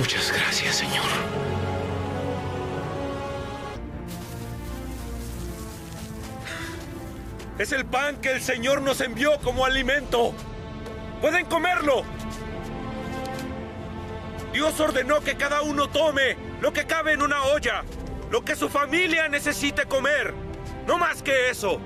Muchas gracias, Señor. Es el pan que el Señor nos envió como alimento. ¡Pueden comerlo! Dios ordenó que cada uno tome lo que cabe en una olla, lo que su familia necesite comer. No más que eso.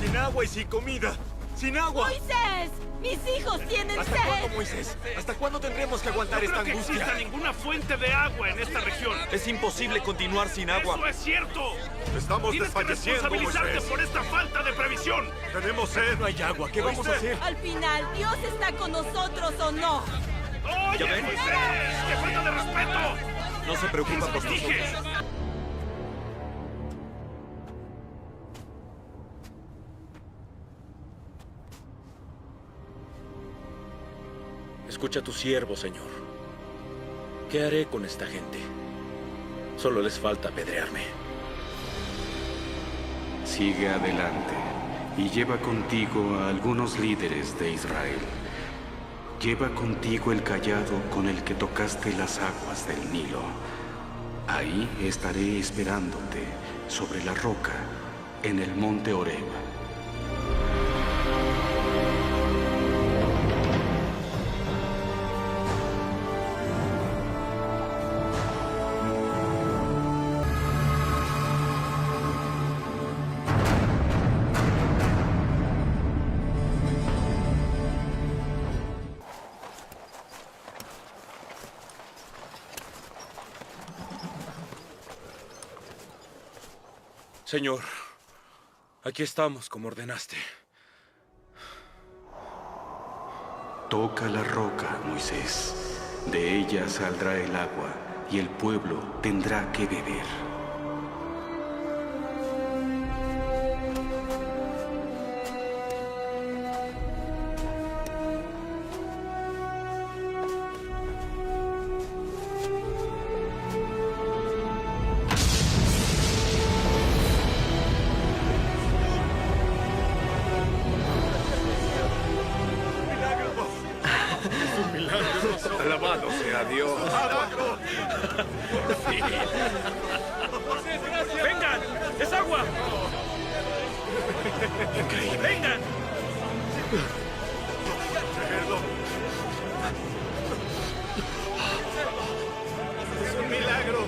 Sin agua y sin comida. ¡Sin agua! ¡Moisés! ¡Mis hijos tienen ¿Hasta sed! cuándo, Moisés? ¿Hasta cuándo tendremos que aguantar esta angustia? No creo que exista ninguna fuente de agua en esta región. Es imposible continuar sin agua. ¡Eso es cierto! Estamos Tienes que desfalleciendo, responsabilizarte Moisés. por esta falta de previsión. Tenemos sed. No hay agua. ¿Qué vamos a hacer? Al final, ¿Dios está con nosotros o no? ¡Oye, ¿Ya ven? Moisés! ¡Qué falta de respeto! No se preocupa por Dije. nosotros. Escucha a tu siervo, Señor. ¿Qué haré con esta gente? Solo les falta apedrearme. Sigue adelante y lleva contigo a algunos líderes de Israel. Lleva contigo el cayado con el que tocaste las aguas del Nilo. Ahí estaré esperándote sobre la roca en el monte Horeb. Señor, aquí estamos como ordenaste. Toca la roca, Moisés. De ella saldrá el agua y el pueblo tendrá que beber. Alabado sea Dios. ¡Vengan! ¡Es agua! ¡Vengan! Es un milagro.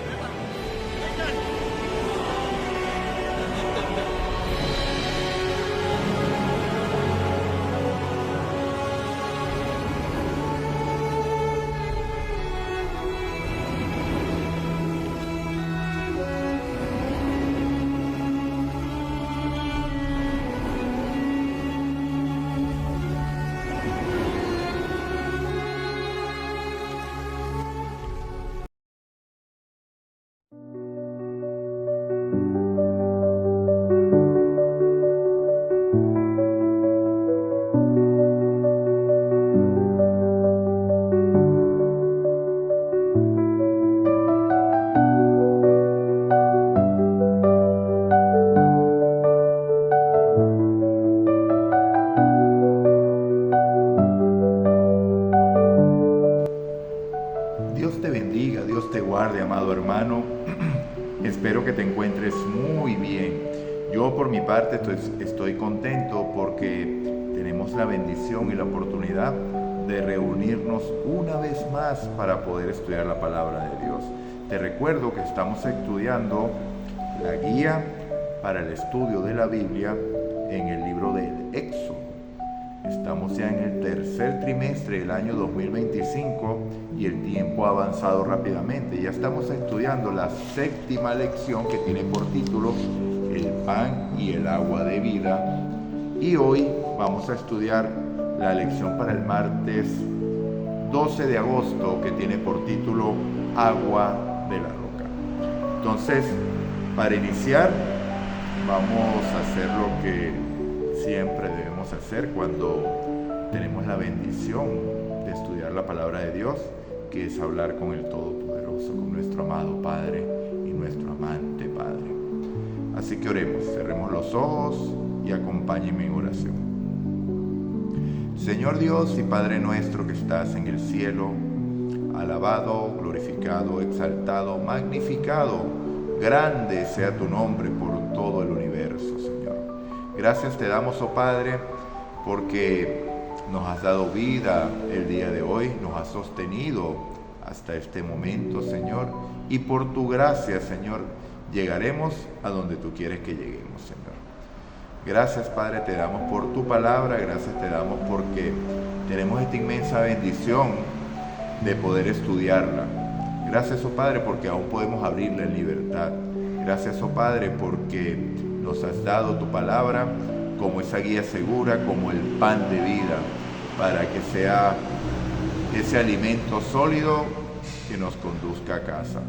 Dios te bendiga, Dios te guarde, amado hermano. Espero que te encuentres muy bien. Yo por mi parte estoy contento porque tenemos la bendición y la oportunidad de reunirnos una vez más para poder estudiar la palabra de Dios. Te recuerdo que estamos estudiando la guía para el estudio de la Biblia en el libro del Éxodo. Estamos ya en el tercer trimestre del año 2025 y el tiempo ha avanzado rápidamente. Ya estamos estudiando la séptima lección que tiene por título El pan y el agua de vida. Y hoy vamos a estudiar la lección para el martes 12 de agosto que tiene por título Agua de la roca. Entonces, para iniciar, vamos a hacer lo que siempre debemos hacer cuando tenemos la bendición de estudiar la palabra de Dios, que es hablar con el Todopoderoso, con nuestro amado Padre y nuestro amante Padre. Así que oremos, cerremos los ojos y acompáñenme en oración. Señor Dios y Padre nuestro que estás en el cielo, alabado, glorificado, exaltado, magnificado, grande sea tu nombre por todo el universo, Señor. Gracias te damos, oh Padre, porque nos has dado vida el día de hoy, nos has sostenido hasta este momento, Señor, y por tu gracia, Señor, llegaremos a donde tú quieres que lleguemos, Señor. Gracias, Padre, te damos por tu palabra, gracias te damos porque tenemos esta inmensa bendición de poder estudiarla. Gracias, oh Padre, porque aún podemos abrirla en libertad. Gracias, oh Padre, porque nos has dado tu palabra como esa guía segura, como el pan de vida, para que sea ese alimento sólido que nos conduzca a casa.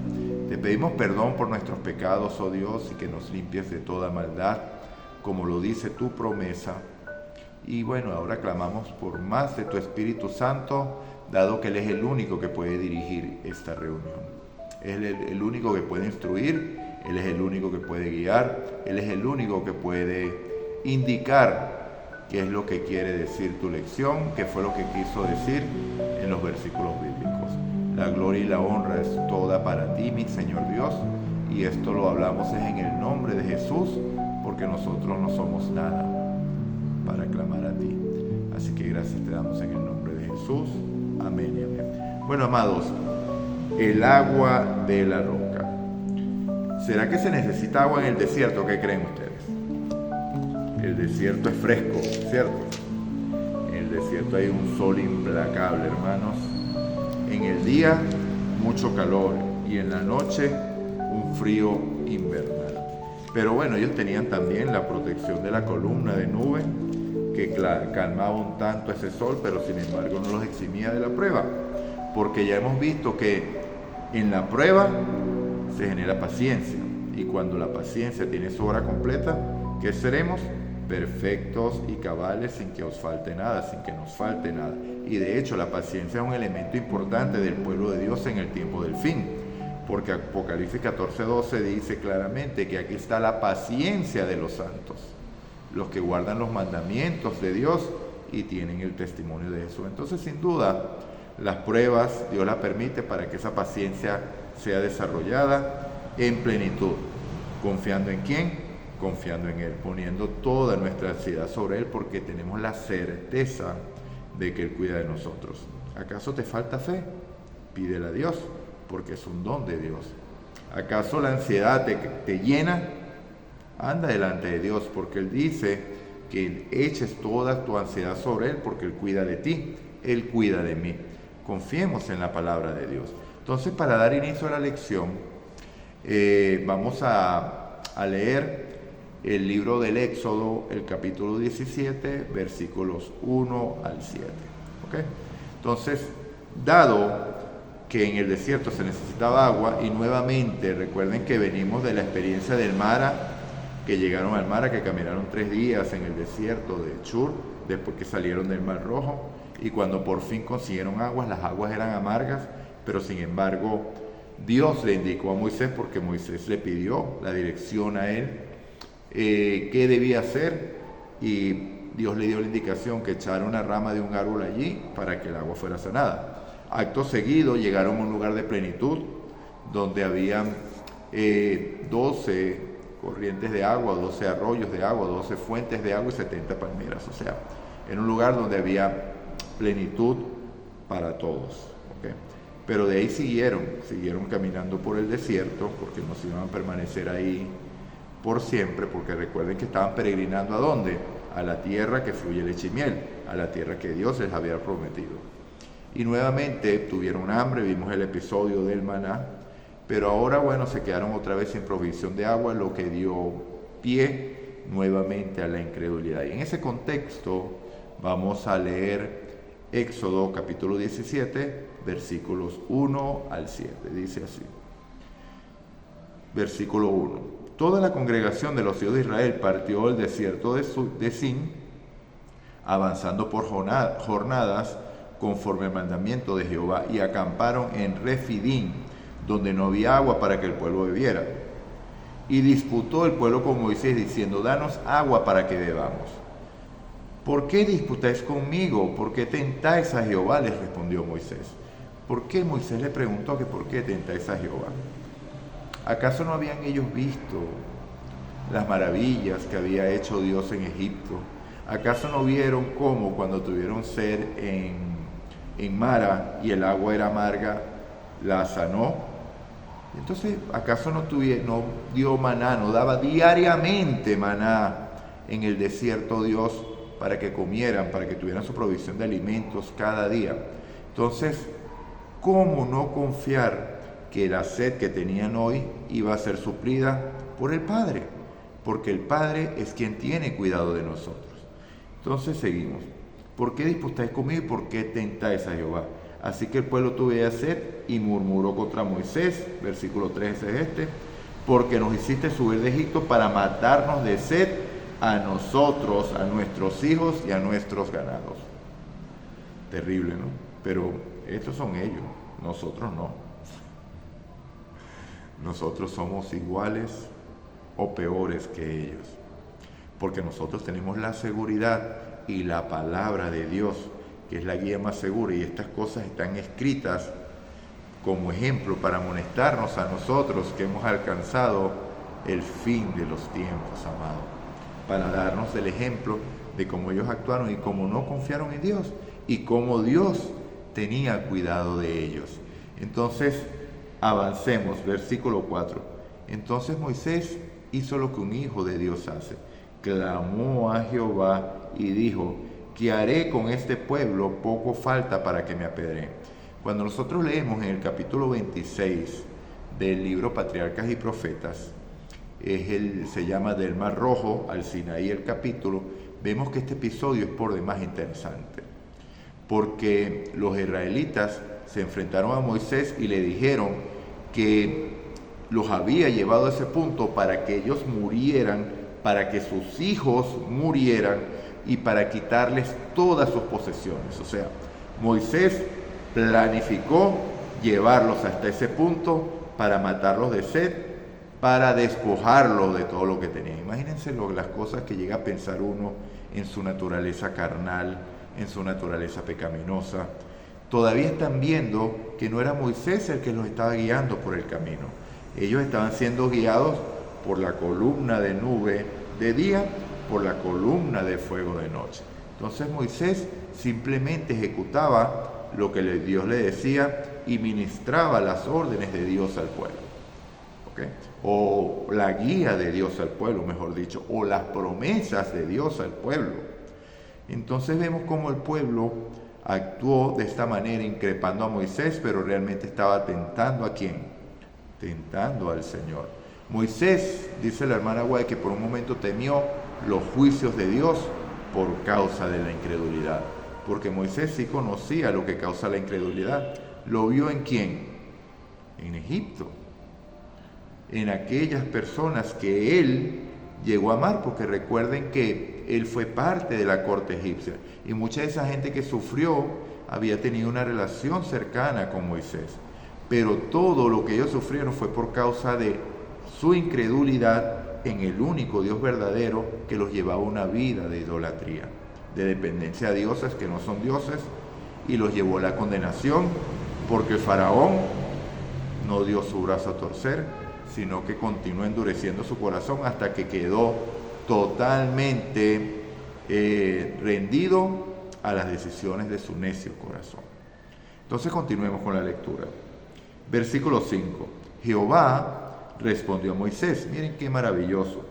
Te pedimos perdón por nuestros pecados, oh Dios, y que nos limpies de toda maldad, como lo dice tu promesa. Y bueno, ahora clamamos por más de tu Espíritu Santo, dado que Él es el único que puede dirigir esta reunión. Él es el único que puede instruir, Él es el único que puede guiar, Él es el único que puede indicar qué es lo que quiere decir tu lección, qué fue lo que quiso decir en los versículos bíblicos. La gloria y la honra es toda para ti, mi Señor Dios, y esto lo hablamos es en el nombre de Jesús, porque nosotros no somos nada para clamar a ti. Así que gracias te damos en el nombre de Jesús. Amén y amén. Bueno, amados, el agua de la roca. ¿Será que se necesita agua en el desierto? ¿Qué creen ustedes? El desierto es fresco, ¿cierto? En el desierto hay un sol implacable, hermanos. En el día, mucho calor, y en la noche, un frío invernal. Pero bueno, ellos tenían también la protección de la columna de nube, que calmaba un tanto ese sol, pero sin embargo no los eximía de la prueba, porque ya hemos visto que en la prueba se genera paciencia, y cuando la paciencia tiene su hora completa, ¿qué seremos? Perfectos y cabales, sin que os falte nada, sin que nos falte nada. Y de hecho la paciencia es un elemento importante del pueblo de Dios en el tiempo del fin, porque Apocalipsis 14:12 dice claramente que aquí está la paciencia de los santos, los que guardan los mandamientos de Dios y tienen el testimonio de Jesús. Entonces, sin duda, las pruebas Dios las permite para que esa paciencia sea desarrollada en plenitud. ¿Confiando en quién? Confiando en Él, poniendo toda nuestra ansiedad sobre Él, porque tenemos la certeza de que Él cuida de nosotros. ¿Acaso te falta fe? Pídele a Dios, porque es un don de Dios. ¿Acaso la ansiedad te llena? Anda delante de Dios, porque Él dice que eches toda tu ansiedad sobre Él, porque Él cuida de ti, Él cuida de mí. Confiemos en la palabra de Dios. Entonces, para dar inicio a la lección, vamos a leer el libro del Éxodo, el capítulo 17, versículos 1 al 7. ¿Okay? Entonces, dado que en el desierto se necesitaba agua, y nuevamente recuerden que venimos de la experiencia del Mara, que llegaron al Mara, que caminaron 3 días en el desierto de Shur, después que salieron del Mar Rojo, y cuando por fin consiguieron aguas, las aguas eran amargas, pero sin embargo Dios le indicó a Moisés, porque Moisés le pidió la dirección a él, qué debía hacer, y Dios le dio la indicación que echara una rama de un árbol allí para que el agua fuera sanada. Acto seguido llegaron a un lugar de plenitud donde habían 12 corrientes de agua, 12 arroyos de agua, 12 fuentes de agua y 70 palmeras. O sea, en un lugar donde había plenitud para todos. ¿Okay? Pero de ahí siguieron caminando por el desierto, porque no se iban a permanecer ahí por siempre, porque recuerden que estaban peregrinando ¿a dónde? A la tierra que fluye leche y miel, a la tierra que Dios les había prometido. Y nuevamente tuvieron hambre, vimos el episodio del maná, pero ahora, bueno, se quedaron otra vez sin provisión de agua, lo que dio pie nuevamente a la incredulidad. Y en ese contexto vamos a leer Éxodo capítulo 17, versículos 1 al 7. Dice así, versículo 1. Toda la congregación de los hijos de Israel partió del desierto de Sin, avanzando por jornadas, conforme al mandamiento de Jehová, y acamparon en Refidim, donde no había agua para que el pueblo bebiera. Y disputó el pueblo con Moisés diciendo, danos agua para que bebamos. ¿Por qué disputáis conmigo? ¿Por qué tentáis a Jehová? Les respondió Moisés. ¿Por qué? Moisés le preguntó que por qué tentáis a Jehová. ¿Acaso no habían ellos visto las maravillas que había hecho Dios en Egipto? ¿Acaso no vieron cómo cuando tuvieron sed en Mara y el agua era amarga, la sanó? Entonces, ¿acaso no dio maná, no daba diariamente maná en el desierto Dios para que comieran, para que tuvieran su provisión de alimentos cada día? Entonces, ¿cómo no confiar que la sed que tenían hoy iba a ser suplida por el Padre? Porque el Padre es quien tiene cuidado de nosotros. Entonces seguimos. ¿Por qué disputáis conmigo y por qué tentáis a Jehová? Así que el pueblo tuvo sed y murmuró contra Moisés, versículo 13 es este, porque nos hiciste subir de Egipto para matarnos de sed a nosotros, a nuestros hijos y a nuestros ganados. Terrible, ¿no? Pero estos son ellos, nosotros no. Nosotros somos iguales o peores que ellos, porque nosotros tenemos la seguridad y la palabra de Dios, que es la guía más segura, y estas cosas están escritas como ejemplo para amonestarnos a nosotros que hemos alcanzado el fin de los tiempos, amado, para darnos el ejemplo de cómo ellos actuaron y cómo no confiaron en Dios y cómo Dios tenía cuidado de ellos. Entonces, avancemos, versículo 4. Entonces Moisés hizo lo que un hijo de Dios hace, clamó a Jehová y dijo, ¿qué haré con este pueblo? Poco falta para que me apedreen. Cuando nosotros leemos en el capítulo 26 del libro Patriarcas y Profetas, se llama Del Mar Rojo al Sinaí el capítulo, vemos que este episodio es por demás interesante, porque los israelitas se enfrentaron a Moisés y le dijeron que los había llevado a ese punto para que ellos murieran, para que sus hijos murieran y para quitarles todas sus posesiones. O sea, Moisés planificó llevarlos hasta ese punto para matarlos de sed, para despojarlos de todo lo que tenían. Imagínense las cosas que llega a pensar uno en su naturaleza carnal, en su naturaleza pecaminosa. Todavía están viendo que no era Moisés el que los estaba guiando por el camino. Ellos estaban siendo guiados por la columna de nube de día, por la columna de fuego de noche. Entonces Moisés simplemente ejecutaba lo que Dios le decía y ministraba las órdenes de Dios al pueblo. ¿Okay? O la guía de Dios al pueblo, mejor dicho, o las promesas de Dios al pueblo. Entonces vemos cómo el pueblo actuó de esta manera, increpando a Moisés, pero realmente estaba tentando ¿a quién? Tentando al Señor. Moisés, dice la hermana Guay, que por un momento temió los juicios de Dios por causa de la incredulidad. Porque Moisés sí conocía lo que causa la incredulidad. ¿Lo vio en quién? En Egipto. En aquellas personas que él llegó a amar, porque recuerden que él fue parte de la corte egipcia. Y mucha de esa gente que sufrió había tenido una relación cercana con Moisés. Pero todo lo que ellos sufrieron fue por causa de su incredulidad en el único Dios verdadero que los llevaba a una vida de idolatría, de dependencia a dioses que no son dioses, y los llevó a la condenación, porque el faraón no dio su brazo a torcer, sino que continuó endureciendo su corazón hasta que quedó totalmente rendido a las decisiones de su necio corazón. Entonces continuemos con la lectura. Versículo 5. Jehová respondió a Moisés, miren qué maravilloso,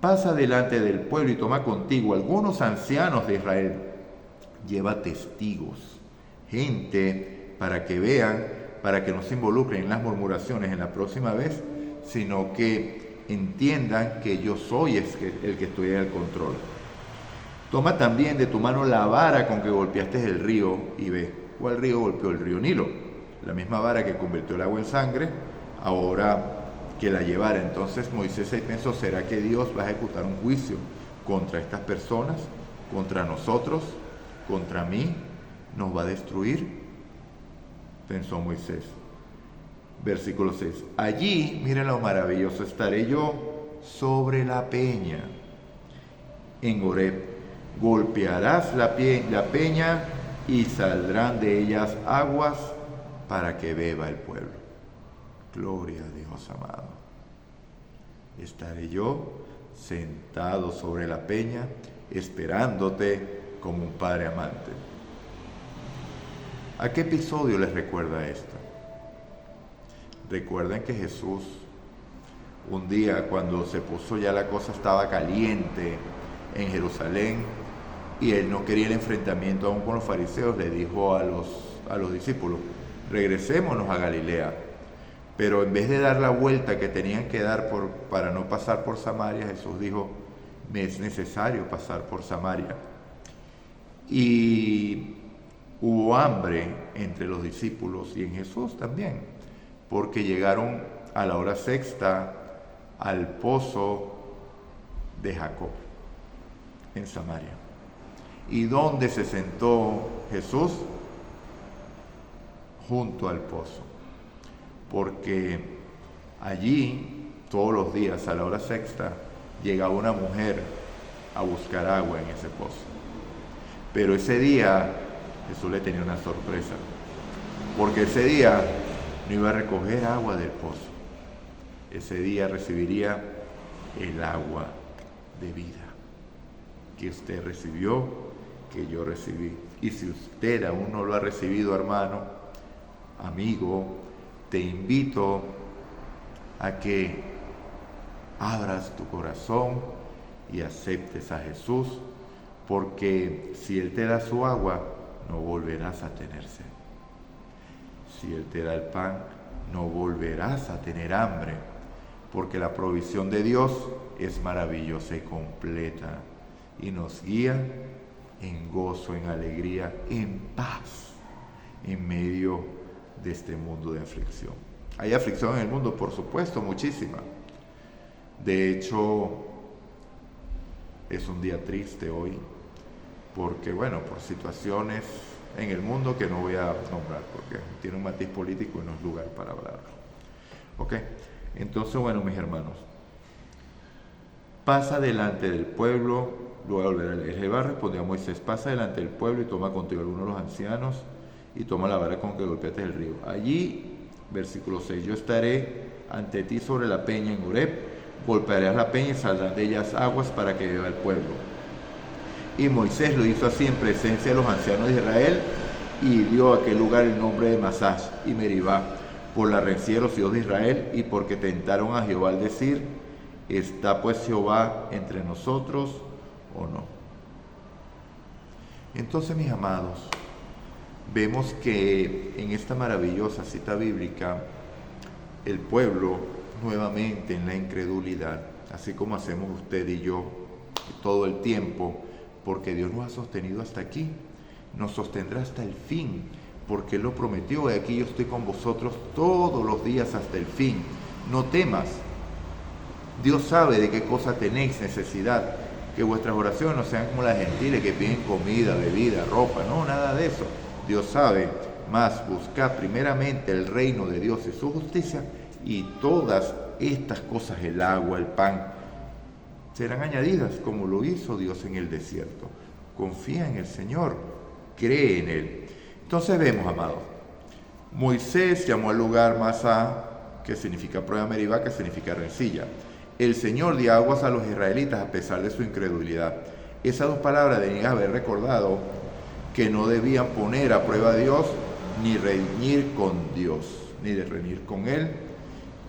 pasa delante del pueblo y toma contigo algunos ancianos de Israel, lleva testigos, gente para que vean, para que no se involucren en las murmuraciones en la próxima vez, sino que entiendan que yo soy el que estoy en el control. Toma también de tu mano la vara con que golpeaste el río y ve. ¿Cuál río golpeó? El río Nilo. La misma vara que convirtió el agua en sangre, ahora que la llevara. Entonces Moisés ahí pensó, ¿será que Dios va a ejecutar un juicio contra estas personas, contra nosotros, contra mí? ¿Nos va a destruir? Pensó Moisés. Versículo 6. Allí, miren lo maravilloso, estaré yo sobre la peña en Horeb. Golpearás la peña y saldrán de ellas aguas para que beba el pueblo. Gloria a Dios, amado. Estaré yo sentado sobre la peña, esperándote como un padre amante. ¿A qué episodio les recuerda esto? Recuerden que Jesús, un día cuando se puso ya la cosa estaba caliente en Jerusalén y él no quería el enfrentamiento aún con los fariseos, le dijo a los discípulos, regresémonos a Galilea. Pero en vez de dar la vuelta que tenían que dar para no pasar por Samaria, Jesús dijo, me es necesario pasar por Samaria. Y hubo hambre entre los discípulos y en Jesús también, porque llegaron a la hora sexta al pozo de Jacob en Samaria. ¿Y dónde se sentó Jesús? Junto al pozo, porque allí todos los días a la hora sexta llegaba una mujer a buscar agua en ese pozo. Pero ese día Jesús le tenía una sorpresa, porque ese día no iba a recoger agua del pozo, ese día recibiría el agua de vida que usted recibió, que yo recibí. Y si usted aún no lo ha recibido, hermano, amigo, te invito a que abras tu corazón y aceptes a Jesús, porque si Él te da su agua, no volverás a tener sed. Si Él te da el pan, no volverás a tener hambre, porque la provisión de Dios es maravillosa y completa y nos guía en gozo, en alegría, en paz, en medio de este mundo de aflicción. Hay aflicción en el mundo, por supuesto, muchísima. De hecho, es un día triste hoy, porque bueno, por situaciones en el mundo que no voy a nombrar, porque tiene un matiz político y no es lugar para hablarlo. Ok, entonces bueno, mis hermanos, pasa delante del pueblo, luego Jehová respondió a Moisés, pasa delante del pueblo y toma contigo algunos de los ancianos y toma la vara con que golpeaste el río. Allí, versículo 6, yo estaré ante ti sobre la peña en Horeb, golpearás la peña y saldrán de ellas aguas para que beba el pueblo. Y Moisés lo hizo así en presencia de los ancianos de Israel y dio a aquel lugar el nombre de Masash y Meribá, por la rencilla de los hijos de Israel y porque tentaron a Jehová al decir, ¿está pues Jehová entre nosotros o no? Entonces, mis amados, vemos que en esta maravillosa cita bíblica, el pueblo nuevamente en la incredulidad, así como hacemos usted y yo todo el tiempo, porque Dios nos ha sostenido hasta aquí, nos sostendrá hasta el fin, porque Él lo prometió, y aquí yo estoy con vosotros todos los días hasta el fin. No temas, Dios sabe de qué cosa tenéis necesidad, que vuestras oraciones no sean como las gentiles que piden comida, bebida, ropa, no, nada de eso. Dios sabe, mas buscad primeramente el reino de Dios y su justicia, y todas estas cosas, el agua, el pan, serán añadidas, como lo hizo Dios en el desierto. Confía en el Señor, cree en Él. Entonces vemos, amados, Moisés llamó al lugar Masá, que significa prueba, Meribá, que significa rencilla. El Señor dio aguas a los israelitas a pesar de su incredulidad. Esas dos palabras deben haber recordado que no debían poner a prueba a Dios, ni reñir con Dios, ni de reñir con Él.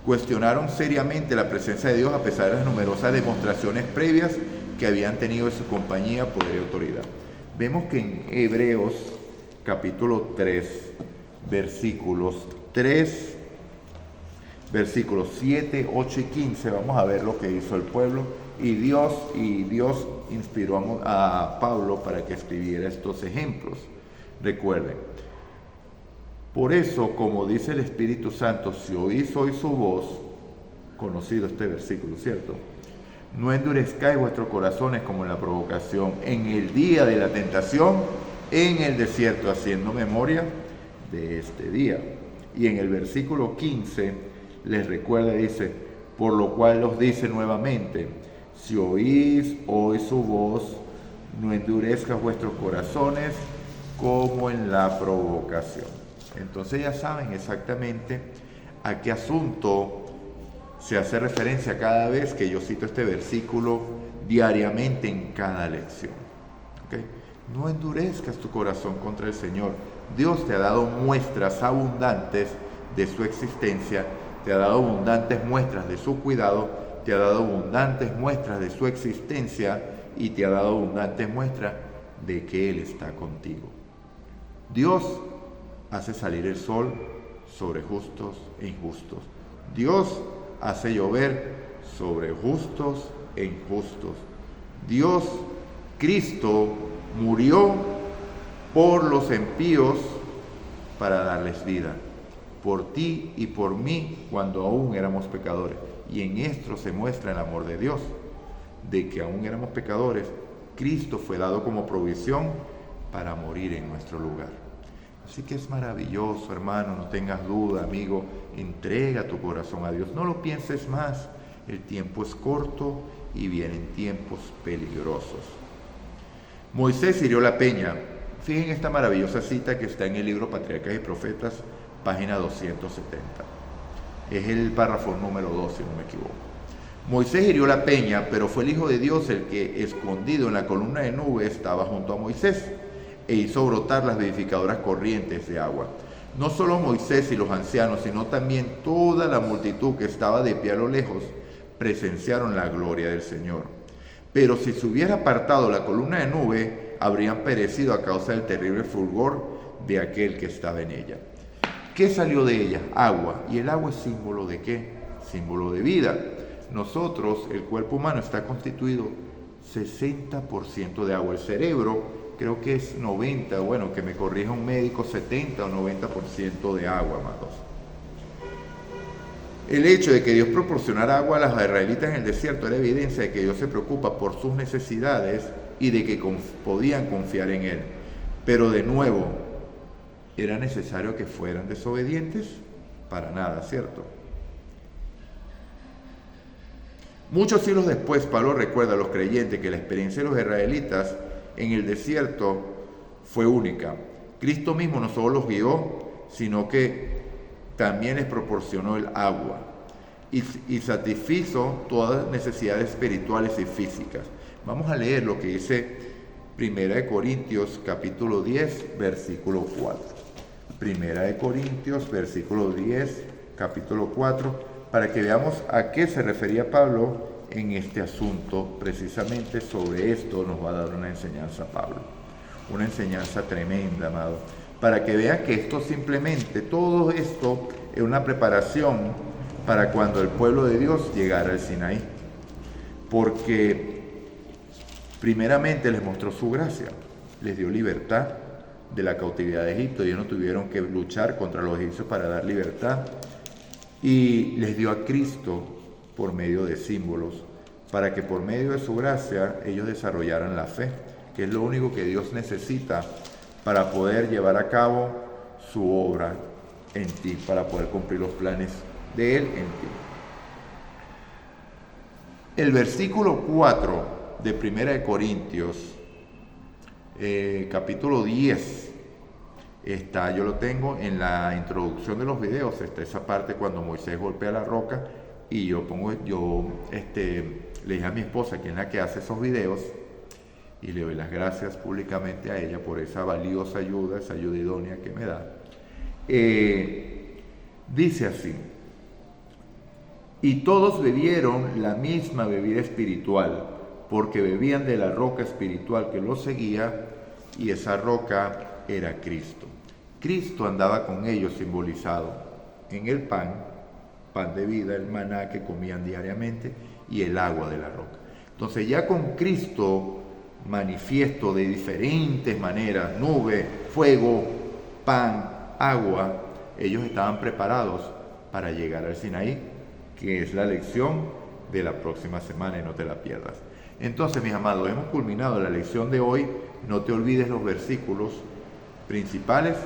Cuestionaron seriamente la presencia de Dios a pesar de las numerosas demostraciones previas que habían tenido de su compañía, poder y autoridad. Vemos que en Hebreos capítulo 3, versículos 7, 8 y 15, vamos a ver lo que hizo el pueblo. Y Dios inspiró a Pablo para que escribiera estos ejemplos. Recuerden, por eso, como dice el Espíritu Santo, si oís hoy su voz, conocido este versículo, ¿cierto? No endurezcáis vuestros corazones como en la provocación, en el día de la tentación, en el desierto, haciendo memoria de este día, Y en el versículo 15 les recuerda, dice, por lo cual os dice nuevamente, si oís hoy su voz, no endurezcas vuestros corazones como en la provocación. Entonces ya saben exactamente a qué asunto se hace referencia cada vez que yo cito este versículo diariamente en cada lección. ¿Okay? No endurezcas tu corazón contra el Señor. Dios te ha dado muestras abundantes de su existencia, te ha dado abundantes muestras de su cuidado, te ha dado abundantes muestras de su existencia y te ha dado abundantes muestras de que Él está contigo. Dios hace salir el sol sobre justos e injustos. Dios hace llover sobre justos e injustos. Dios, Cristo, murió por los impíos para darles vida, por ti y por mí cuando aún éramos pecadores. Y en esto se muestra el amor de Dios, de que aún éramos pecadores, Cristo fue dado como provisión para morir en nuestro lugar. Así que es maravilloso, hermano, no tengas duda, amigo, entrega tu corazón a Dios, no lo pienses más, el tiempo es corto y vienen tiempos peligrosos. Moisés hirió la peña. Fíjense esta maravillosa cita que está en el libro Patriarcas y Profetas, página 270. Es el párrafo número 2, si no me equivoco. Moisés hirió la peña, pero fue el Hijo de Dios el que, escondido en la columna de nube, estaba junto a Moisés e hizo brotar las vivificadoras corrientes de agua. No solo Moisés y los ancianos, sino también toda la multitud que estaba de pie a lo lejos, presenciaron la gloria del Señor. Pero si se hubiera apartado la columna de nube, habrían perecido a causa del terrible fulgor de aquel que estaba en ella. ¿Qué salió de ella? Agua. ¿Y el agua es símbolo de qué? Símbolo de vida. Nosotros, el cuerpo humano está constituido 60% de agua. El cerebro creo que es 90, bueno, que me corrija un médico, 70 o 90% de agua, amados. El hecho de que Dios proporcionara agua a los israelitas en el desierto era evidencia de que Dios se preocupa por sus necesidades y de que podían confiar en Él. Pero de nuevo, ¿era necesario que fueran desobedientes? Para nada, ¿cierto? Muchos siglos después, Pablo recuerda a los creyentes que la experiencia de los israelitas en el desierto fue única. Cristo mismo no solo los guió, sino que también les proporcionó el agua y satisfizo todas las necesidades espirituales y físicas. Vamos a leer lo que dice 1 Corintios capítulo 10, versículo 4. 1 Corintios, versículo 10, capítulo 4, para que veamos a qué se refería Pablo en este asunto. Precisamente sobre esto nos va a dar una enseñanza Pablo. Una enseñanza tremenda, amado. Para que vean que esto simplemente, todo esto es una preparación para cuando el pueblo de Dios llegara al Sinaí. Porque primeramente les mostró su gracia, les dio libertad de la cautividad de Egipto. Ellos no tuvieron que luchar contra los egipcios para dar libertad. Y les dio a Cristo por medio de símbolos, para que por medio de su gracia ellos desarrollaran la fe, que es lo único que Dios necesita para poder llevar a cabo su obra en ti, para poder cumplir los planes de Él en ti. El versículo 4 de 1 Corintios, capítulo 10, está, yo lo tengo en la introducción de los videos, está esa parte cuando Moisés golpea la roca y le dije a mi esposa, que es la que hace esos videos, y le doy las gracias públicamente a ella por esa valiosa ayuda, esa ayuda idónea que me da. Dice así: y todos bebieron la misma bebida espiritual, porque bebían de la roca espiritual que los seguía, y esa roca era Cristo. Cristo andaba con ellos simbolizado en el pan de vida, el maná que comían diariamente, y el agua de la roca. Entonces ya con Cristo manifiesto de diferentes maneras, nube, fuego, pan, agua, ellos estaban preparados para llegar al Sinaí, que es la lección de la próxima semana, y no te la pierdas. Entonces, mis amados, hemos culminado la lección de hoy. No te olvides los versículos principales: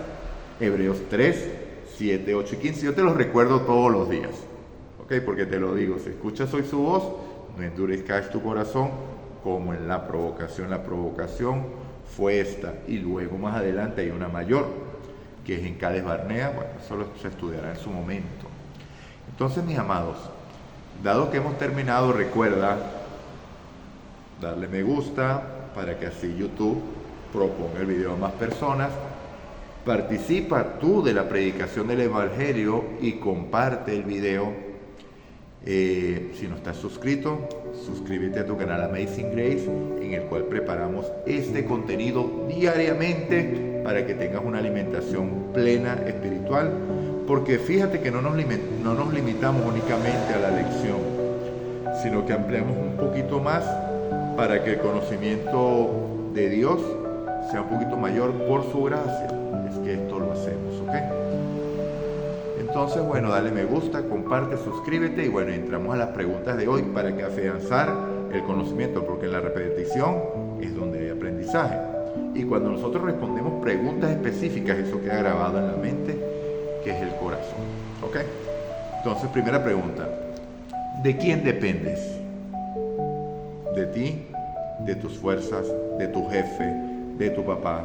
Hebreos 3, 7, 8 y 15. Yo te los recuerdo todos los días, ¿ok? Porque te lo digo, si escuchas hoy su voz, no endurezcas tu corazón como en la provocación. La provocación fue esta, y luego más adelante hay una mayor, que es en Cades Barnea. Bueno, eso se estudiará en su momento. Entonces, mis amados, dado que hemos terminado, recuerda darle me gusta para que así YouTube proponga el video a más personas. Participa tú de la predicación del Evangelio y comparte el video. Si no estás suscrito, suscríbete a tu canal Amazing Grace, en el cual preparamos este contenido diariamente para que tengas una alimentación plena espiritual. Porque fíjate que no nos limitamos únicamente a la lección, sino que ampliamos un poquito más para que el conocimiento de Dios sea un poquito mayor por su gracia. Es que esto lo hacemos, ¿ok? Entonces, bueno, dale me gusta, comparte, suscríbete y bueno, entramos a las preguntas de hoy para que afianzar el conocimiento, porque en la repetición es donde hay aprendizaje. Y cuando nosotros respondemos preguntas específicas, eso queda grabado en la mente, que es el corazón, ¿ok? Entonces, primera pregunta, ¿de quién dependes? ¿De ti? ¿De tus fuerzas? ¿De tu jefe? ¿De tu papá?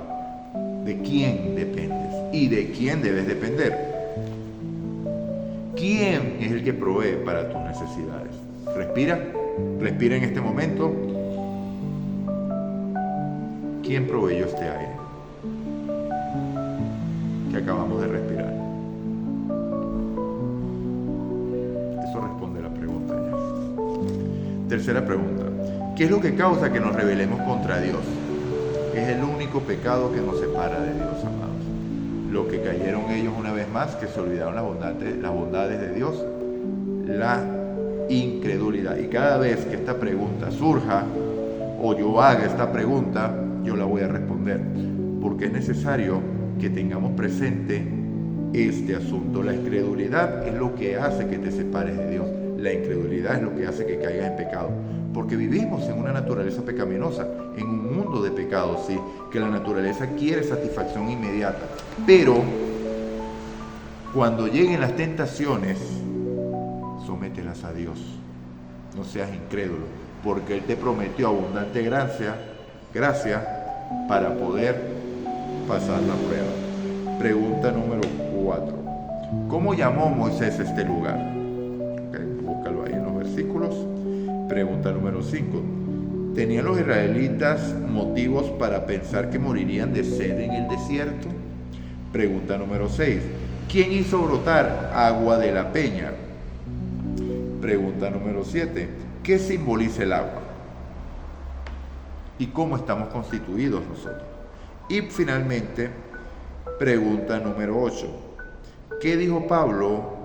¿De quién dependes? ¿Y de quién debes depender? ¿Quién es el que provee para tus necesidades? Respira, respira en este momento. ¿Quién proveyó este aire que acabamos de respirar? Eso responde la pregunta ya. Tercera pregunta, ¿qué es lo que causa que nos rebelemos contra Dios? Es el único pecado que nos separa de Dios, amados. Lo que cayeron ellos una vez más, que se olvidaron las bondades de Dios, la incredulidad. Y cada vez que esta pregunta surja, o yo haga esta pregunta, yo la voy a responder, porque es necesario que tengamos presente este asunto. La incredulidad es lo que hace que te separes de Dios. La incredulidad es lo que hace que caigas en pecado, porque vivimos en una naturaleza pecaminosa, en un mundo de pecado, sí, que la naturaleza quiere satisfacción inmediata. Pero cuando lleguen las tentaciones, somételas a Dios. No seas incrédulo, porque Él te prometió abundante gracia para poder pasar la prueba. Pregunta número 4. ¿Cómo llamó Moisés este lugar? Okay, búscalo ahí en los versículos. Pregunta número 5. ¿Tenían los israelitas motivos para pensar que morirían de sed en el desierto? Pregunta número 6. ¿Quién hizo brotar agua de la peña? Pregunta número 7. ¿Qué simboliza el agua? ¿Y cómo estamos constituidos nosotros? Y finalmente, pregunta número 8. ¿Qué dijo Pablo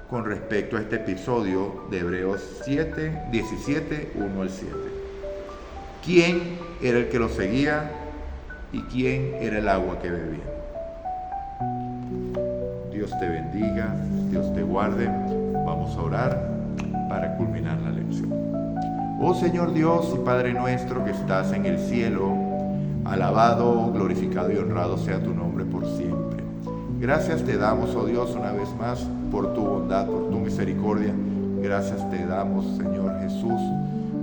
con respecto a este episodio de Hebreos 17, 1 al 7? ¿Quién era el que lo seguía y quién era el agua que bebía? Dios te bendiga, Dios te guarde. Vamos a orar para culminar la lección. Oh Señor Dios y Padre nuestro que estás en el cielo, alabado, glorificado y honrado sea tu nombre por siempre. Gracias te damos, oh Dios, una vez más por tu bondad, por tu misericordia. Gracias te damos, Señor Jesús,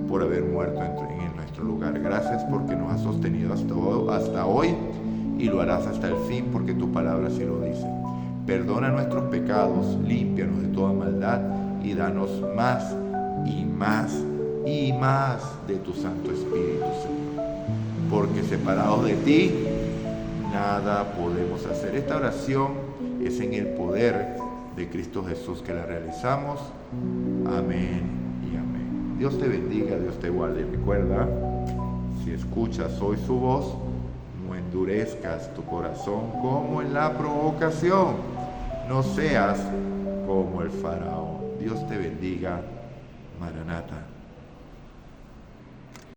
por haber muerto en nuestro lugar. Gracias porque nos has sostenido hasta hoy y lo harás hasta el fin, porque tu palabra así lo dice. Perdona nuestros pecados, límpianos de toda maldad y danos más y más y más de tu Santo Espíritu, Señor. Porque separados de ti, nada podemos hacer. Esta oración es en el poder de Cristo Jesús que la realizamos. Amén y amén. Dios te bendiga, Dios te guarde. Recuerda, si escuchas hoy su voz, no endurezcas tu corazón como en la provocación. No seas como el faraón. Dios te bendiga. Maranata.